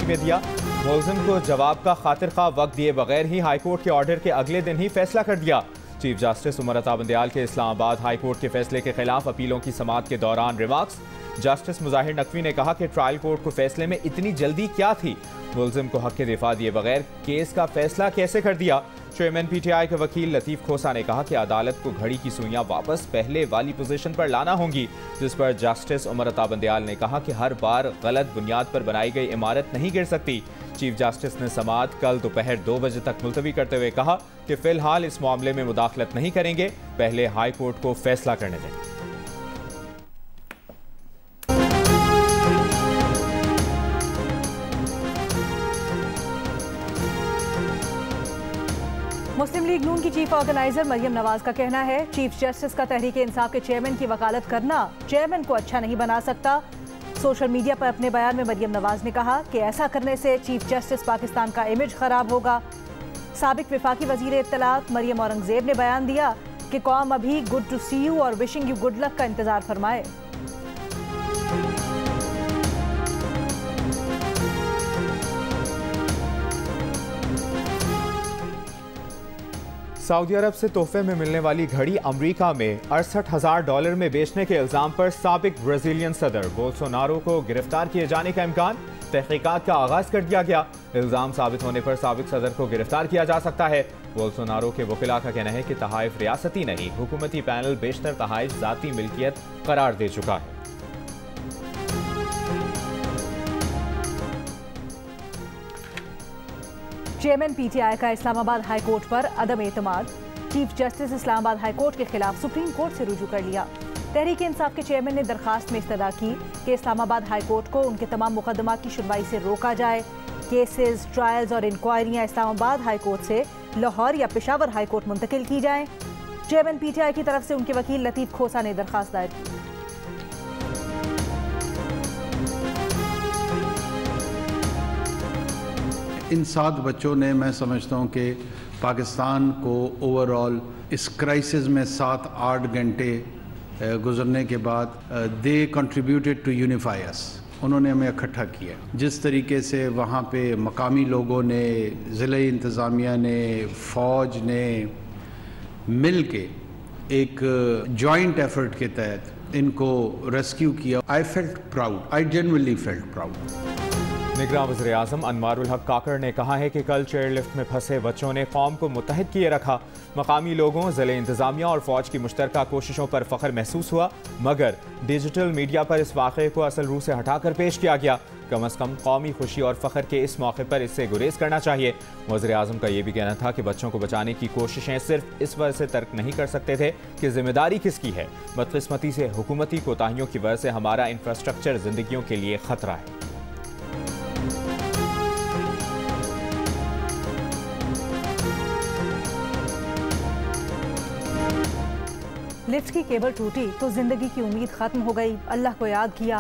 में दिया। मुलजिम को जवाब का खातिर खा वक्त दिए बगैर ही हाईकोर्ट के ऑर्डर के अगले दिन ही फैसला कर दिया। चीफ जस्टिस उमर अता बंदियाल के इस्लामाबाद हाई कोर्ट के फैसले के खिलाफ अपीलों की समाअत के दौरान रिमार्क्स। जस्टिस मुजाहिर नकवी ने कहा कि ट्रायल कोर्ट को फैसले में इतनी जल्दी क्या थी, मुलजिम को हक के दिफा दिए बगैर केस का फैसला कैसे कर दिया। चेयरमैन पीटीआई के वकील लतीफ खोसा ने कहा कि अदालत को घड़ी की सुइयां वापस पहले वाली पोजीशन पर लाना होंगी, जिस पर जस्टिस उमर अता बंदियाल ने कहा कि हर बार गलत बुनियाद पर बनाई गई इमारत नहीं गिर सकती। चीफ जस्टिस ने समाअत कल दोपहर 2 बजे तक मुलतवी करते हुए कहा कि फिलहाल इस मामले में मुदाखलत नहीं करेंगे, पहले हाई कोर्ट को फैसला करने दें। मुस्लिम लीग नून की चीफ ऑर्गेनाइजर मरियम नवाज का कहना है, चीफ जस्टिस का तहरीक इंसाफ के चेयरमैन की वकालत करना चेयरमैन को अच्छा नहीं बना सकता। सोशल मीडिया पर अपने बयान में मरियम नवाज ने कहा कि ऐसा करने से चीफ जस्टिस पाकिस्तान का इमेज खराब होगा। साबिक विफाकी वजीर इत्तलात मरियम औरंगजेब ने बयान दिया कि कौम अभी गुड टू सी यू और विशिंग यू गुड लक का इंतजार फरमाए। सऊदी अरब से तोहफे में मिलने वाली घड़ी अमेरिका में $68,000 में बेचने के इल्जाम पर साबिक ब्राजीलियन सदर बोल्सोनारो को गिरफ्तार किए जाने का इम्कान। तहकीकात का आगाज कर दिया गया। इल्जाम साबित होने पर साबिक सदर को गिरफ्तार किया जा सकता है। बोल्सोनारो के वकीला का कहना है कि तहाइफ रियासती नहीं, हुकूमती पैनल बेशतर तहाइफ जाती मिल्कियत करार दे चुका है। चेयरमैन पीटीआई का इस्लामाबाद हाई कोर्ट पर अदम एतमाद। Chief justice Islamabad high court के खिलाफ सुप्रीम कोर्ट से रुजू कर लिया। तहरीक इंसाफ के चेयरमैन ने दरखास्त में इस्तदा की कि इस्लामाबाद हाई कोर्ट को उनके तमाम मुकदमात की सुनवाई से रोका जाए। केसेस, ट्रायल्स और इंक्वायरियां इस्लामाबाद हाई कोर्ट से लाहौर या पेशावर हाई कोर्ट मुंतकिल की जाएं। चेयरमैन पीटीआई की तरफ से उनके वकील लतीफ खोसा ने दरखास्त दायर की। इन 7 बच्चों ने, मैं समझता हूँ कि पाकिस्तान को ओवरऑल इस क्राइसिस में 7-8 घंटे गुजरने के बाद दे कंट्रीब्यूटेड टू यूनिफाई अस। उन्होंने हमें इकट्ठा किया। जिस तरीके से वहाँ पे मकामी लोगों ने, ज़िले इंतज़ामिया ने, फ़ौज ने मिल के एक जॉइंट एफर्ट के तहत इनको रेस्क्यू किया। I felt proud, I genuinely felt proud. निगरान वज़ीर आज़म अनवारुल हक काकड़ ने कहा है कि कल चेयरलिफ्ट में फंसे बच्चों ने कौम को मुत्तहिद किए रखा। मकामी लोगों, ज़िले इंतज़ामिया और फ़ौज की मुश्तरका कोशिशों पर फ़ख्र महसूस हुआ, मगर डिजिटल मीडिया पर इस वाक़े को असल रूह से हटाकर पेश किया गया। कम अज़ कम कौमी खुशी और फ़ख्र के इस मौके पर इससे गुरेज करना चाहिए। वज़ीर आज़म का ये भी कहना था कि बच्चों को बचाने की कोशिशें सिर्फ इस वजह से तर्क नहीं कर सकते थे कि जिम्मेदारी किसकी है। बदकिस्मती से हुकूमती कोताहियों की वजह से हमारा इंफ्रास्ट्रक्चर ज़िंदगियों के लिए ख़तरा है। लिफ्ट की केबल टूटी तो जिंदगी की उम्मीद खत्म हो गई। अल्लाह को याद किया।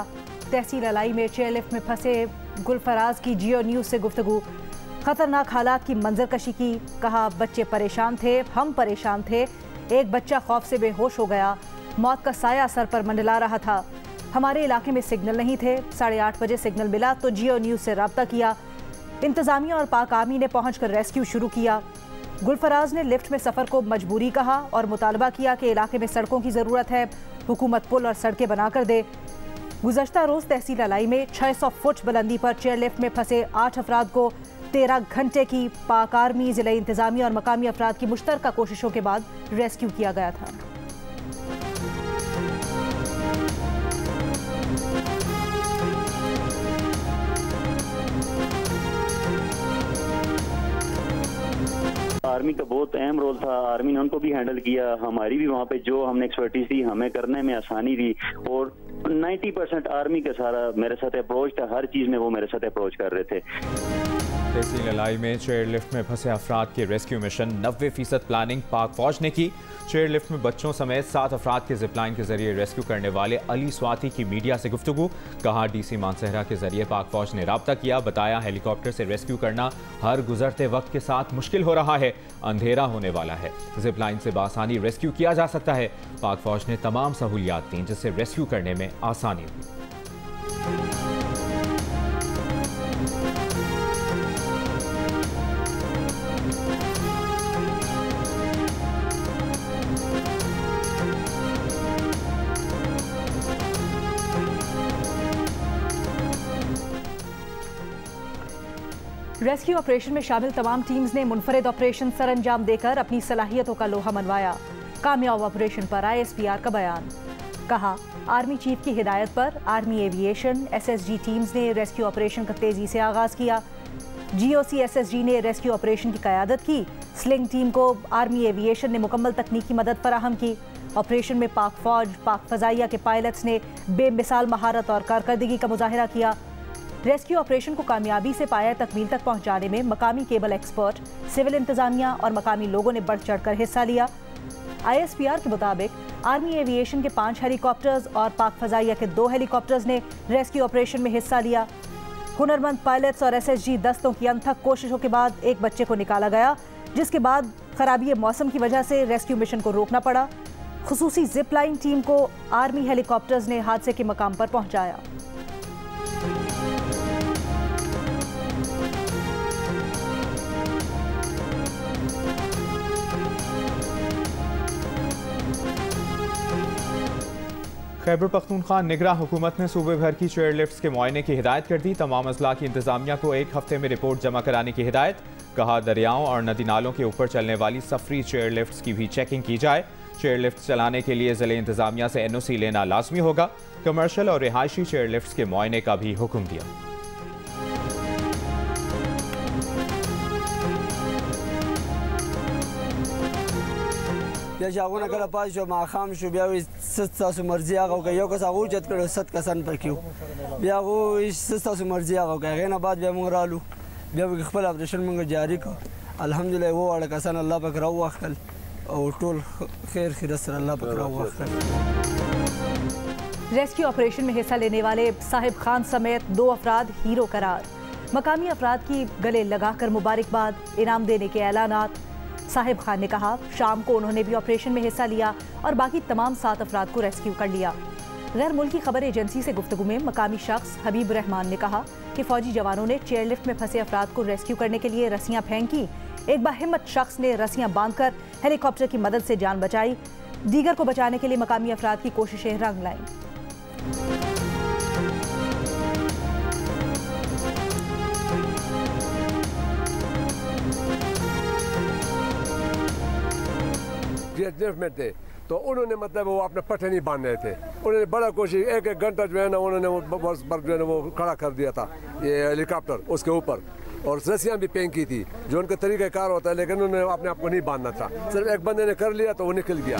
तहसील अलाई में चेयरलिफ्ट में फंसे गुलफराज की जियो न्यूज़ से गुफ्तगू। खतरनाक हालात की मंजरकशी की। कहा, बच्चे परेशान थे, हम परेशान थे। एक बच्चा खौफ से बेहोश हो गया। मौत का साया सर पर मंडला रहा था। हमारे इलाके में सिग्नल नहीं थे। 8:30 बजे सिग्नल मिला तो जियो न्यूज़ से रब्ता किया। इंतज़ामिया और पाक आर्मी ने पहुंचकर रेस्क्यू शुरू किया। गुलफराज ने लिफ्ट में सफ़र को मजबूरी कहा और मुतालबा किया कि इलाके में सड़कों की ज़रूरत है, हुकूमत पुल और सड़कें बनाकर दे। गुज़श्ता रोज़ तहसील अलाई में 600 फुट बुलंदी पर चेयरलिफ्ट में फंसे 8 अफराद को 13 घंटे की पाक आर्मी, ज़िला इंतज़ामिया और मकामी अफराद की मुश्तरका कोशिशों के बाद रेस्क्यू किया गया था। आर्मी का बहुत अहम रोल था। आर्मी ने उनको भी हैंडल किया। हमारी भी वहाँ पे जो हमने एक्सपर्टीज थी, हमें करने में आसानी थी। और 90% आर्मी का सारा मेरे साथ अप्रोच था। हर चीज़ में वो मेरे साथ अप्रोच कर रहे थे। तहसील अलाई में चेयरलिफ्ट में फंसे अफराद के रेस्क्यू मिशन 90% प्लानिंग पाक फौज ने की। चेयरलिफ्ट में बच्चों समेत 7 अफराद के जिपलाइन के जरिए रेस्क्यू करने वाले अली स्वाति की मीडिया से गुफ्तगू। कहा, डीसी मानसहरा के जरिए पाक फौज ने राब्ता किया। बताया, हेलीकॉप्टर से रेस्क्यू करना हर गुजरते वक्त के साथ मुश्किल हो रहा है। अंधेरा होने वाला है। जिपलाइन से बासानी रेस्क्यू किया जा सकता है। पाक फौज ने तमाम सहूलियात दी जिससे रेस्क्यू करने में आसानी हुई। रेस्क्यू ऑपरेशन में शामिल तमाम टीम्स ने मुनफरिद ऑपरेशन सर अंजाम देकर अपनी सलाहियतों का लोहा मनवाया। कामयाब ऑपरेशन पर ISPR का बयान। कहा, आर्मी चीफ की हिदायत पर आर्मी एविएशन SSG टीम्स ने रेस्क्यू ऑपरेशन का तेजी से आगाज किया। GOC SSG ने रेस्क्यू ऑपरेशन की क़यादत की। स्लिंग टीम को आर्मी एविएशन ने मुकम्मल तकनीकी मदद फराहम की। ऑपरेशन में पाक फौज, पाक फ़ज़ाइया के पायलट्स ने बेमिसाल महारत और कारकर्दगी का मुजाहिरा किया। रेस्क्यू ऑपरेशन को कामयाबी से पाया तकमील तक पहुंचाने में मकामी केबल एक्सपर्ट, सिविल इंतजामिया और मकामी लोगों ने बढ़ चढ़ कर हिस्सा लिया। ISPR के मुताबिक आर्मी एविएशन के 5 हेलीकॉप्टर्स और पाक फ़ज़ाइया के 2 हेलीकॉप्टर्स ने रेस्क्यू ऑपरेशन में हिस्सा लिया। हुनरमंद पायलट्स और SSG दस्तों की अनथक कोशिशों के बाद एक बच्चे को निकाला गया, जिसके बाद खराबी मौसम की वजह से रेस्क्यू मिशन को रोकना पड़ा। खुसूसी जिप लाइन टीम को आर्मी हेलीकॉप्टर्स ने हादसे के मकाम पर पहुंचाया। खैबर पख्तूनख्वा निगरां हुकूमत ने सूबे भर की चेयर लिफ्ट्स के मुआयने की हिदायत कर दी। तमाम अजला की इंतजामिया को 1 हफ्ते में रिपोर्ट जमा कराने की हिदायत। कहा, दरियाओं और नदी नालों के ऊपर चलने वाली सफरी चेयर लिफ्ट्स की भी चेकिंग की जाए। चेयर लिफ्ट चलाने के लिए ज़िले इंतजामिया से NOC लेना लाजमी होगा। कमर्शियल और रिहायशी चेयर लिफ्ट्स के मुआयने का भी हुक्म दिया। या जागोना कला पास जो माखाम शो बिया सस्ता सु मर्जी आगो का यो कसा गुजत करो 7 कसन पर क्यों बिया वो सस्ता सु मर्जी आगो का गना बाद बिया मोरालू बिया खपल ऑपरेशन मंग जारी को अल्हम्दुलिल्लाह वो वाला कसन अल्लाह पाक राव वखल और टोल खैर खिरस अल्लाह पाक राव वखल। रेस्क्यू ऑपरेशन में हिस्सा लेने वाले साहिब खान समेत 2 अफराद हीरो करार। मकामी अफराद की गले लगाकर मुबारकबाद, इनाम देने के ऐलानात। साहिब खान ने कहा, शाम को उन्होंने भी ऑपरेशन में हिस्सा लिया और बाकी तमाम 7 अफराद को रेस्क्यू कर लिया। गैर मुल्की खबर एजेंसी से गुफ्तगू में मकामी शख्स हबीब रहमान ने कहा कि फौजी जवानों ने चेयरलिफ्ट में फंसे अफराद को रेस्क्यू करने के लिए रस्सियां फेंकी। एक बाहिम्मत शख्स ने रस्सियां बांधकर हेलीकॉप्टर की मदद से जान बचाई। दीगर को बचाने के लिए मकामी अफराद की कोशिशें रंग लाईं। में थे तो उन्होंने मतलब वो अपने पट्टे नहीं बांध रहे थे। उन्होंने बड़ा कोशिश 1-1 घंटा जो है ना उन्होंने वो बस पर जो है ना वो खड़ा कर दिया था ये हेलीकॉप्टर उसके ऊपर, और रस्सियाँ भी फेंकी थी जो उनका तरीक़ाकार होता है, लेकिन उन्होंने अपने आप को नहीं बांधना था। सिर्फ एक बंदे ने कर लिया तो वो निकल गया।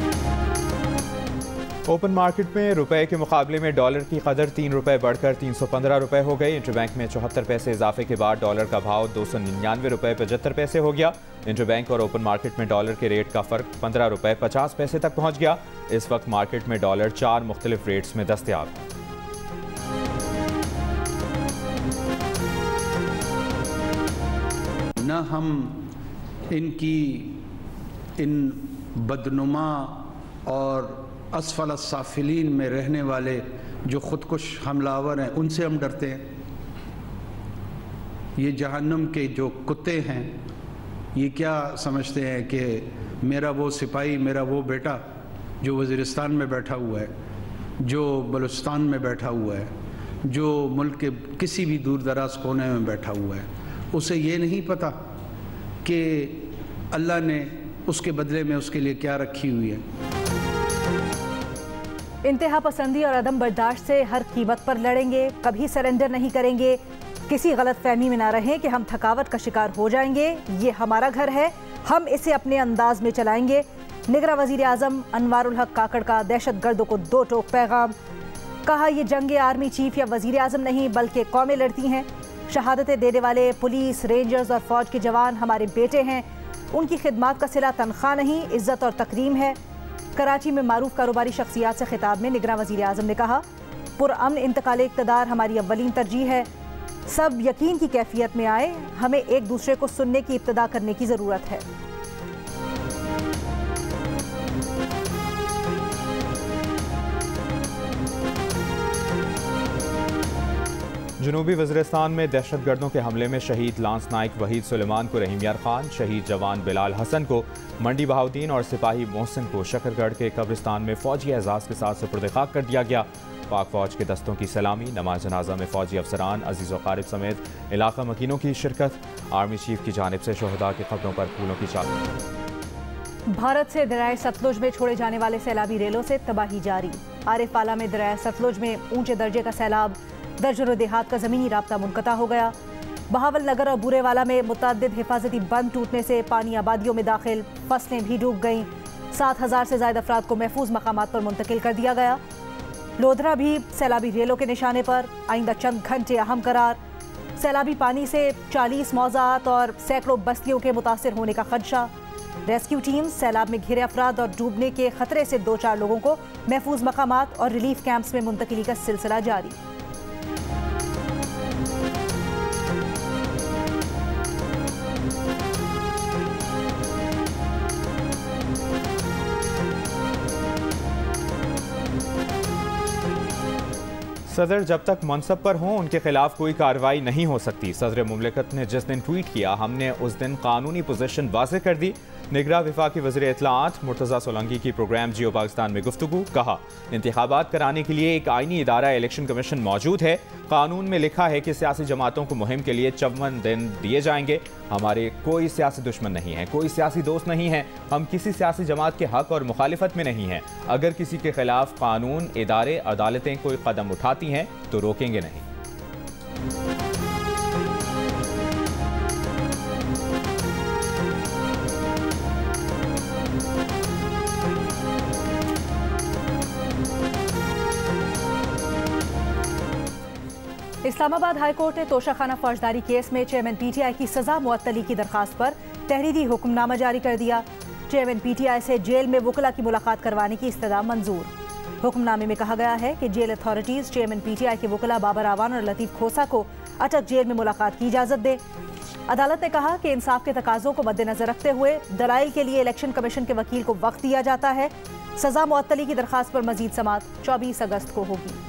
ओपन मार्केट में रुपए के मुकाबले में डॉलर की कदर 3 रुपए बढ़कर 315 रुपए हो गई। इंटरबैंक में 74 पैसे इजाफे के बाद डॉलर का भाव 299 रुपए 75 पैसे हो गया। इंटरबैंक और ओपन मार्केट में डॉलर के रेट का फर्क 15 रुपए 50 पैसे तक पहुंच गया। इस वक्त मार्केट में डॉलर 4 मुख्तलिफ रेट्स में दस्तयाब है। न हम इन बदनुमा और असफल साफिलीन में रहने वाले जो खुदकुश हमलावर हैं उनसे हम डरते हैं। ये जहन्नम के जो कुत्ते हैं ये क्या समझते हैं कि मेरा वो सिपाही, मेरा वो बेटा जो वज़ीरिस्तान में बैठा हुआ है, जो बलूचिस्तान में बैठा हुआ है, जो मुल्क के किसी भी दूर दराज कोने में बैठा हुआ है, उसे ये नहीं पता कि अल्लाह ने उसके बदले में उसके लिए क्या रखी हुई है। इंतहा पसंदी और अदम बर्दाश्त से हर कीमत पर लड़ेंगे, कभी सरेंडर नहीं करेंगे। किसी गलत फहमी में ना रहें कि हम थकावट का शिकार हो जाएंगे। ये हमारा घर है, हम इसे अपने अंदाज में चलाएंगे। निगरां वज़ीर आज़म अनवारुल हक काकड़ का दहशत गर्दों को 2 टोक पैगाम। कहा, ये जंग आर्मी चीफ या वज़ीर आज़म नहीं बल्कि कौमें लड़ती हैं। शहादतें देने वाले पुलिस, रेंजर्स और फौज के जवान हमारे बेटे हैं। उनकी खिदमात का सिला तनख्वाह नहीं, इज्जत और तकरीम है। कराची में मारूफ कारोबारी शख्सियात से खिताब में निगरां वज़ीर आज़म ने कहा, पुरअमन इंतकाल इक़्तिदार हमारी अव्वलीन तरजीह है। सब यकीन की कैफियत में आए, हमें एक दूसरे को सुनने की इब्तिदा करने की ज़रूरत है। जनूबी वज़ीरिस्तान में दहशतगर्दों के हमले में शहीद लांस नाइक वहीद सुलेमान को रहीम यार खान, शहीद जवान बिलाल हसन को मंडी बहाउद्दीन और सिपाही मोहसिन को शकरगढ़ के कब्रिस्तान में फौजी एजाज़ के साथ सुपुर्द खाक कर दिया गया। पाक फौज के दस्तों की सलामी, नमाज जनाजा में फौजी अफसरान, अजीज़ व क़ारिब समेत इलाका मकीनों की शिरकत। आर्मी चीफ की जानिब से शोहदा की खबरों पर फूलों की चादर। भारत से दरियाए सतलुज में छोड़े जाने वाले सैलाबी रेलों से तबाही जारी। आरिफाला में दरियाए सतलुज में ऊंचे दर्जे का सैलाब, दर्जनों देहात का ज़मीनी राब्ता मुनक़ता हो गया। बहावल नगर और बुरेवाला में मुतअद्दिद हिफाजती बंद टूटने से पानी आबादियों में दाखिल, फसलें भी डूब गईं। 7,000 से ज़ायद अफराद को महफूज मकामात पर मुंतकिल कर दिया गया। लोधरा भी सैलाबी रेलों के निशाने पर, आइंदा चंद घंटे अहम करार। सैलाबी पानी से 40 मौज़ात और सैकड़ों बस्तियों के मुतासिर होने का खदशा। रेस्क्यू टीम सैलाब में घिरे अफराद और डूबने के खतरे से 2-4 लोगों को महफूज मकामात और रिलीफ कैंप्स में मुंतकिली का सिलसिला जारी। सदर जब तक मनसब पर हों उनके खिलाफ कोई कार्रवाई नहीं हो सकती। सदर मुमलिकत ने जिस दिन ट्वीट किया, हमने उस दिन कानूनी पोजीशन वाज़ेह कर दी। निगरान वफाकी वज़ीर इत्तलाआत मुर्तज़ा सोलंकी की प्रोग्राम जियो पाकिस्तान में गुफ्तगू। कहा, इंतखाबात कराने के लिए एक आईनी इदारा इलेक्शन कमीशन मौजूद है। कानून में लिखा है कि सियासी जमातों को मुहिम के लिए 54 दिन दिए जाएंगे। हमारे कोई सियासी दुश्मन नहीं है, कोई सियासी दोस्त नहीं है। हम किसी सियासी जमात के हक और मुखालिफत में नहीं हैं। अगर किसी के खिलाफ कानून, इदारे, अदालतें कोई कदम उठाती हैं तो रोकेंगे नहीं। इस्लामाबाद हाई कोर्ट ने तोशाखाना फौजदारी केस में चेयरमैन पीटीआई की सजा मुअत्तली की दरखास्त पर तहरीरी हुक्मनामा जारी कर दिया। चेयरमैन पीटीआई से जेल में वुकला की मुलाकात करवाने की इस्तदा मंजूर। हुक्मनामे में कहा गया है कि जेल अथॉरिटीज चेयरमैन पीटीआई के वुकला बाबर आवान और लतीफ खोसा को अटक जेल में मुलाकात की इजाजत दे। अदालत ने कहा कि इंसाफ के तकाजों को मद्देनजर रखते हुए दलाइल के लिए इलेक्शन कमीशन के वकील को वक्त दिया जाता है। सजा मुअत्तली की दरखास्त पर मजीद समाअत 24 अगस्त को होगी।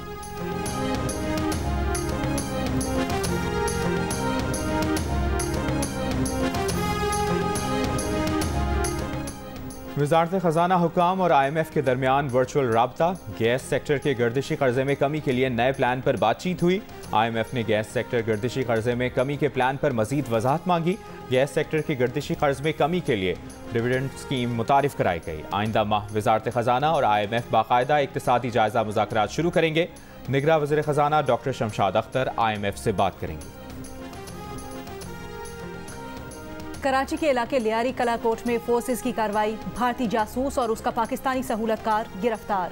वज़ारत ख़ज़ाना हुकाम और IMF के दरमियान वर्चुअल राब्ता। गैस सेक्टर के गर्दिशी कर्जे में कमी के लिए नए प्लान पर बातचीत हुई। IMF ने गैस सेक्टर गर्दिशी कर्जे में कमी के प्लान पर मजीद वजाहत मांगी। गैस सेक्टर के गर्दिशी कर्ज में कमी के लिए डिविडेंड स्कीम मुतारिफ कराई गई। आइंदा माह वज़ारत ख़ज़ाना और IMF बाकायदा इक़्तिसादी जायज़ा मुज़ाकरात शुरू करेंगे। निगरान वज़ीर ख़ज़ाना डॉक्टर शमशाद अख्तर IMF से बात करेंगी। कराची के इलाके लियारी कला कोट में फोर्सेस की कार्रवाई, भारतीय जासूस और उसका पाकिस्तानी सहूलतकार गिरफ्तार।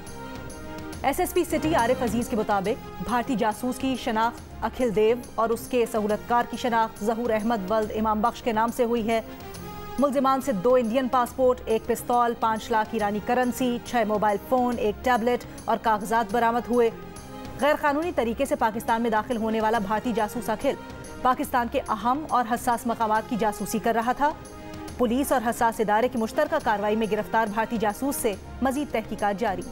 SSP सिटी आरिफ अजीज के मुताबिक भारतीय जासूस की शनाख्त अखिल देव और उसके सहूलतकार की शनाख्त जहूर अहमद वल्द इमाम बख्श के नाम से हुई है। मुल्जिमान से 2 इंडियन पासपोर्ट, 1 पिस्तौल, 5 लाख ईरानी करेंसी, 6 मोबाइल फ़ोन, 1 टैबलेट और कागजात बरामद हुए। गैर कानूनी तरीके से पाकिस्तान में दाखिल होने वाला भारतीय जासूस अखिल पाकिस्तान के अहम और हसास मकामात की जासूसी कर रहा था। पुलिस और हसास इदारे की मुश्तरका कार्रवाई में गिरफ्तार भारतीय जासूस से मजीद तहकीकात जारी।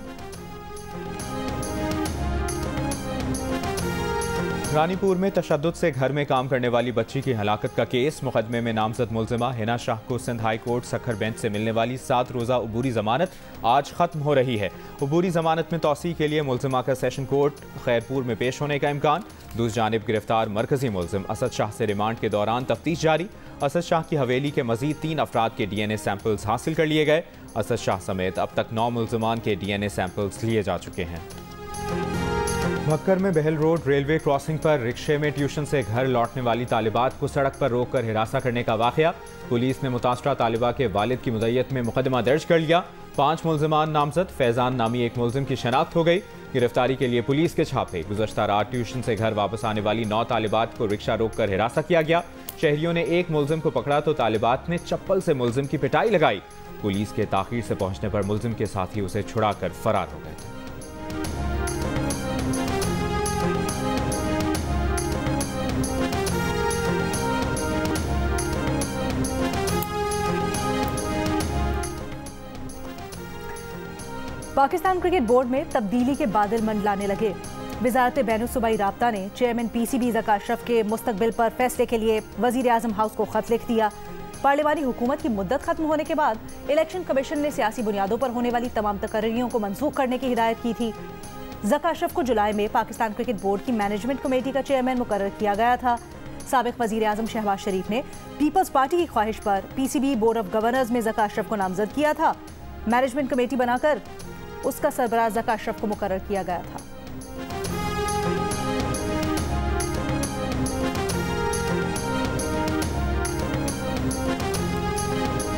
रानीपुर में तशद्दुद से घर में काम करने वाली बच्ची की हलाकत का केस। मुकदमे में नामजद मुल्जिमा हिना शाह को Sindh high court Sukkur bench से मिलने वाली 7 रोज़ा अबूरी जमानत आज खत्म हो रही है। अबूरी जमानत में तौसी के लिए मुल्जिमा का सेशन कोर्ट खैरपुर में पेश होने का इम्कान। दूसरी जानिब गिरफ्तार मरकजी मुल्जिम असद शाह से रिमांड के दौरान तफ्तीश जारी। असद शाह की हवेली के मजीद 3 अफराद के DNA सैंपल्स हासिल कर लिए गए। असद शाह समेत अब तक 9 मुल्जिमान के DNA सैंपल्स लिए जा चुके हैं। भक्कर में बहल रोड रेलवे क्रॉसिंग पर रिक्शे में ट्यूशन से घर लौटने वाली तालिबात को सड़क पर रोककर हिरासा करने का वाकया। पुलिस ने मुतासरा तालिबा के वालिद की मुद्दत में मुकदमा दर्ज कर लिया। 5 मुल्जिमान नामजद। फैजान नामी एक मुल्जिम की शनाख्त हो गई। गिरफ्तारी के लिए पुलिस के छापे। गुज़श्ता रात ट्यूशन से घर वापस आने वाली 9 तालिबात को रिक्शा रोककर हिरासा किया गया। शहरियों ने एक मुल्जिम को पकड़ा तो तालिबात ने चप्पल से मुल्जिम की पिटाई लगाई। पुलिस के ताखीर से पहुंचने पर मुल्जिम के साथी उसे छुड़ाकर फरार हो गए थे। पाकिस्तान क्रिकेट बोर्ड में तब्दीली के बादल मंडलाने लगे। वजारत बैनुल-सूबाई राब्ता ने चेयरमैन PCB ज़का अशरफ के मुस्तकबिल पर फैसले के लिए वज़ीर आज़म हाउस को खत लिख दिया। पार्लिमानी हुकूमत की मुद्दत खत्म होने के बाद इलेक्शन कमीशन ने सियासी बुनियादों पर होने वाली तमाम तकर्रियों को मनसूख करने की हिदायत की थी। ज़का अशरफ को जुलाई में पाकिस्तान क्रिकेट बोर्ड की मैनेजमेंट कमेटी का चेयरमैन मुकर्रर किया गया था। साबिक वज़ीर आज़म शहबाज शरीफ ने पीपल्स पार्टी की ख्वाहिश पर PCB बोर्ड ऑफ गवर्नर्स में ज़का अशरफ को नामजद किया था। मैनेजमेंट कमेटी बनाकर उसका सरबराह ज़का अशरफ को मुकर्रर किया गया था।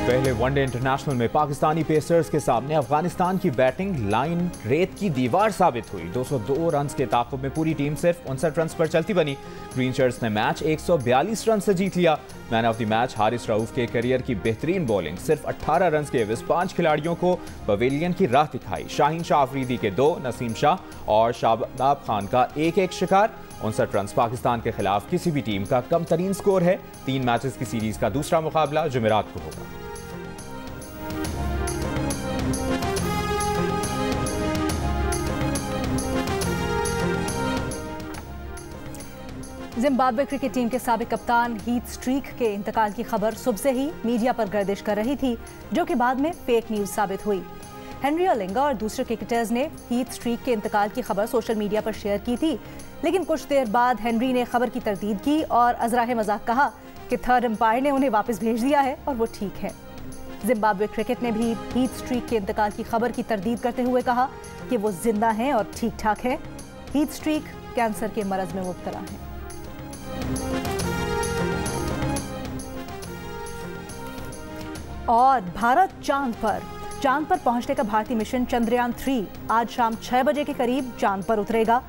पहले वनडे इंटरनेशनल में पाकिस्तानी पेसर्स के सामने अफगानिस्तान की बैटिंग लाइन रेत की दीवार साबित हुई। 202 रन के ताक़ुब में पूरी टीम सिर्फ 59 रन पर चलती बनी। ग्रीन शर्ट्स ने मैच 142 रन से जीत लिया। Man of the match Haris Rauf के करियर की बेहतरीन बॉलिंग सिर्फ 18 रन के एवज 5 खिलाड़ियों को पवेलियन की राह दिखाई। शाहीन शाह अफरीदी के 2, नसीम शाह और शाबाब खान का 1-1 शिकार। 59 रन पाकिस्तान के खिलाफ किसी भी टीम का कम तरीन स्कोर है। 3 मैचेस की सीरीज का दूसरा मुकाबला जुमेरात को होगा। जिम्बाब्वे क्रिकेट टीम के साबिक कप्तान हीथ स्ट्रीक के इंतकाल की खबर सुबह से ही मीडिया पर गर्दिश कर रही थी, जो कि बाद में फेक न्यूज साबित हुई। हेनरी ओलिंगा और दूसरे क्रिकेटर्स ने हीथ स्ट्रीक के इंतकाल की खबर सोशल मीडिया पर शेयर की थी, लेकिन कुछ देर बाद हेनरी ने खबर की तरदीद की और अजराह मजाक कहा कि थर्ड एम्पायर ने उन्हें वापस भेज दिया है और वो ठीक है। जिम्बाब्वे क्रिकेट ने भी हीथ स्ट्रीक के इंतकाल की खबर की तरदीद करते हुए कहा कि वो जिंदा हैं और ठीक ठाक है। हीथ स्ट्रीक कैंसर के मरज में मुब्तला है। और भारत चांद पर पहुंचने का भारतीय मिशन चंद्रयान 3 आज शाम 6 बजे के करीब चांद पर उतरेगा।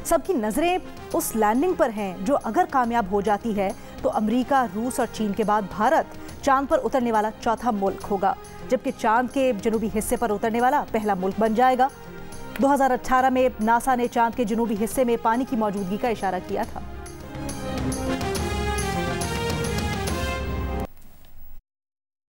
सबकी नजरें उस लैंडिंग पर हैं जो अगर कामयाब हो जाती है तो अमेरिका, रूस और चीन के बाद भारत चांद पर उतरने वाला चौथा मुल्क होगा, जबकि चांद के जनूबी हिस्से पर उतरने वाला पहला मुल्क बन जाएगा। 2018 में नासा ने चांद के जनूबी हिस्से में पानी की मौजूदगी का इशारा किया था।